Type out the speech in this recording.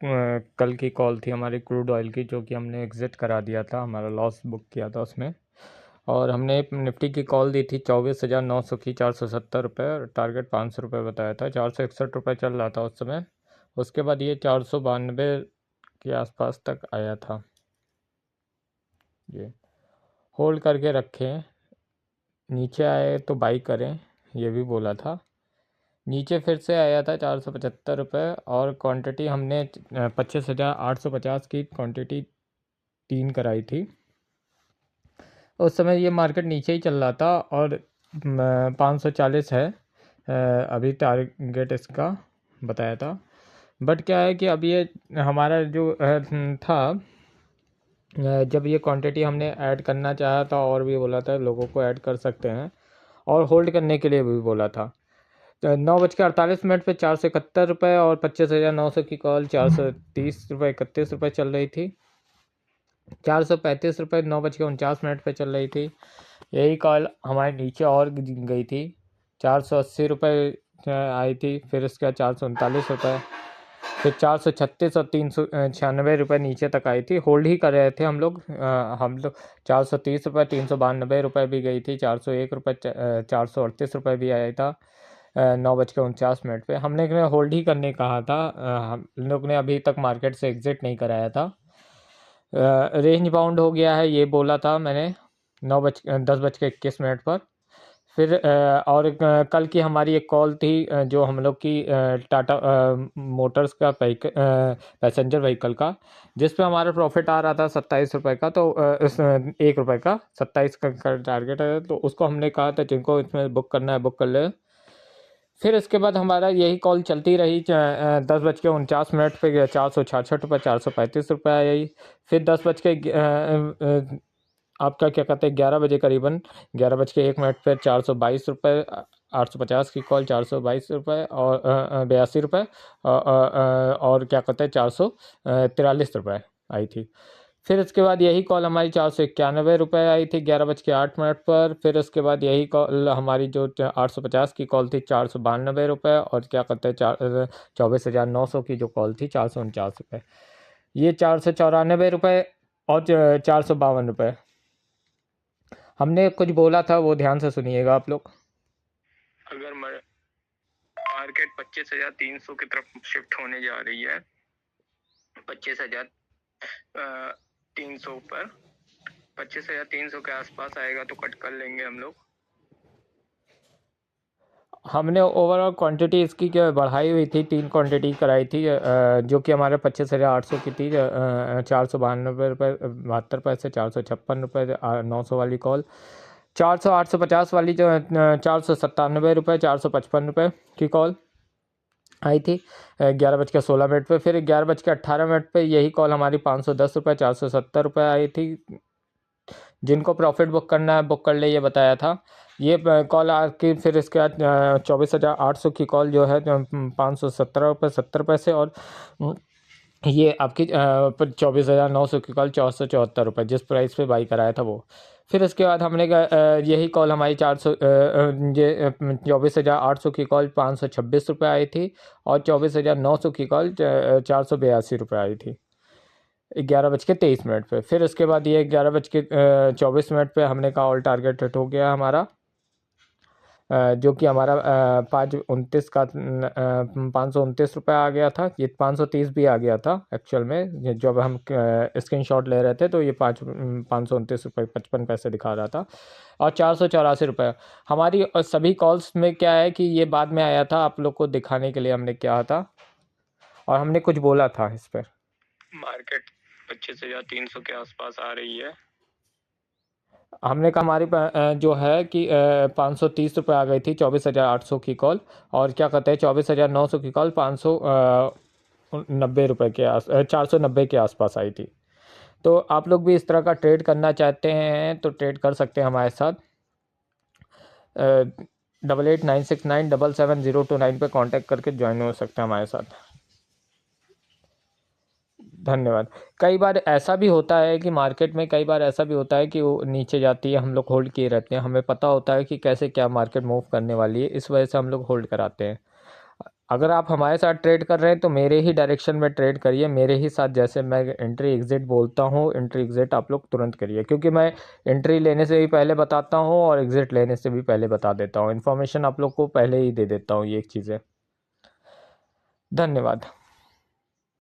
कल की कॉल थी हमारी क्रूड ऑयल की, जो कि हमने एग्ज़िट करा दिया था, हमारा लॉस बुक किया था उसमें। और हमने निफ्टी की कॉल दी थी 24,900 की, 470 रुपये, और टारगेट 500 रुपये बताया था। 461 रुपये चल रहा था उस समय। उसके बाद ये 492 के आसपास तक आया था। ये होल्ड करके रखें, नीचे आए तो बाई करें, ये भी बोला था। नीचे फिर से आया था 475 रुपये, और क्वांटिटी हमने 25,850 की क्वांटिटी 3 कराई थी। उस समय ये मार्केट नीचे ही चल रहा था, और 540 है अभी टारगेट इसका बताया था। बट क्या है कि अब ये हमारा जो था, जब ये क्वांटिटी हमने ऐड करना चाहा था, और भी बोला था लोगों को ऐड कर सकते हैं, और होल्ड करने के लिए भी बोला था। 9:48 पे 471 रुपये, और 25,900 की कॉल 430 रुपये 31 रुपये चल रही थी। 435 रुपये 9:49 पे चल रही थी। यही कॉल हमारे नीचे और गई थी, 480 रुपये आई थी। फिर उसके बाद 439 रुपये, फिर 436 और 396 रुपये नीचे तक आई थी। होल्ड ही कर रहे थे हम लोग। 430 रुपये, 392 रुपये भी गई थी, 401 रुपये, 438 रुपये भी आया था 9:49 पे। हमने होल्ड ही करने कहा था। हम लोग ने अभी तक मार्केट से एग्ज़िट नहीं कराया था। रेंज बाउंड हो गया है, ये बोला था मैंने 10:21 पर। फिर और कल की हमारी एक कॉल थी, जो हम लोग की टाटा मोटर्स का पैसेंजर व्हीकल का, जिस पे हमारा प्रॉफिट आ रहा था 27 रुपये का। तो इस 1 रुपये का 27 का टारगेट है, तो उसको हमने कहा था जिनको इसमें बुक करना है बुक कर ले। फिर इसके बाद हमारा यही कॉल चलती रही 10:49 पे 466 रुपये, 435 रुपये आई। फिर 10 बज के आपका क्या कहते हैं 11 बजे करीबन 11:01 पर 422 रुपये, 850 की कॉल 422 रुपये और 82 रुपये, और क्या कहते हैं 443 रुपये आई थी। फिर इसके बाद यही कॉल हमारी 491 रुपये आई थी 11:08 पर। फिर उसके बाद यही कॉल हमारी जो 850 की कॉल थी 492 रुपये, और क्या कहते हैं 24,900 की जो कॉल थी 449 रुपये। ये 494 रुपये और 452 रुपये। हमने कुछ बोला था, वो ध्यान से सुनिएगा आप लोग। अगर मार्केट 25,300 की तरफ शिफ्ट होने जा रही है, 25,300 पर 25,300 के आसपास आएगा तो कट कर लेंगे हम लोग। हमने ओवरऑल क्वांटिटी इसकी क्या बढ़ाई हुई थी, 3 क्वांटिटी कराई थी, जो कि हमारे 25,800 की थी। 492 रुपये 72 पैसे, 456 रुपये 900 वाली कॉल, 850 वाली जो 497 रुपये, 455 रुपये की कॉल आई थी 11:16 पे। फिर 11:18 पे यही कॉल हमारी 510 रुपये, 470 रुपये आई थी। जिनको प्रॉफिट बुक करना है बुक कर ले, ये बताया था। ये कॉल आके फिर इसके बाद 24,800 की कॉल जो है 517 रुपये 70 पैसे, और ये आपकी 24,900 की कॉल 474 रुपये, जिस प्राइस पे बाई कराया था वो। फिर इसके बाद हमने यही कॉल हमारी 24,800 की कॉल 526 रुपये आई थी, और 24,900 की कॉल 482 रुपये आई थी 11:23 पे। फिर उसके बाद ये 11:24 पे हमने कहा ऑल टारगेट हिट हो गया हमारा, जो कि हमारा 529 का 529 रुपये आ गया था। ये 530 भी आ गया था एक्चुअल में, जब हम स्क्रीनशॉट ले रहे थे तो ये 529 रुपये 55 पैसे दिखा रहा था, और 484 रुपये हमारी सभी कॉल्स में क्या है कि ये बाद में आया था, आप लोग को दिखाने के लिए हमने क्या था, और हमने कुछ बोला था इस पर। मार्केट 25,300 के आसपास आ रही है। हमने कहा हमारी जो है कि 530 रुपये आ गई थी 24,800 की कॉल, और क्या कहते हैं 24,900 की कॉल 590 रुपये के 490 के आसपास आई थी। तो आप लोग भी इस तरह का ट्रेड करना चाहते हैं तो ट्रेड कर सकते हैं हमारे साथ। 8896977029 पे कांटेक्ट करके ज्वाइन हो सकते हैं हमारे साथ। धन्यवाद। कई बार ऐसा भी होता है कि मार्केट में कई बार ऐसा भी होता है कि वो नीचे जाती है, हम लोग होल्ड किए रहते हैं, हमें पता होता है कि कैसे क्या मार्केट मूव करने वाली है, इस वजह से हम लोग होल्ड कराते हैं। अगर आप हमारे साथ ट्रेड कर रहे हैं तो मेरे ही डायरेक्शन में ट्रेड करिए, मेरे ही साथ। जैसे मैं एंट्री एग्जिट बोलता हूँ, एंट्री एग्जिट आप लोग तुरंत करिए, क्योंकि मैं एंट्री लेने से भी पहले बताता हूँ और एग्जिट लेने से भी पहले बता देता हूँ। इन्फॉर्मेशन आप लोग को पहले ही दे देता हूँ, ये एक चीज़ है। धन्यवाद।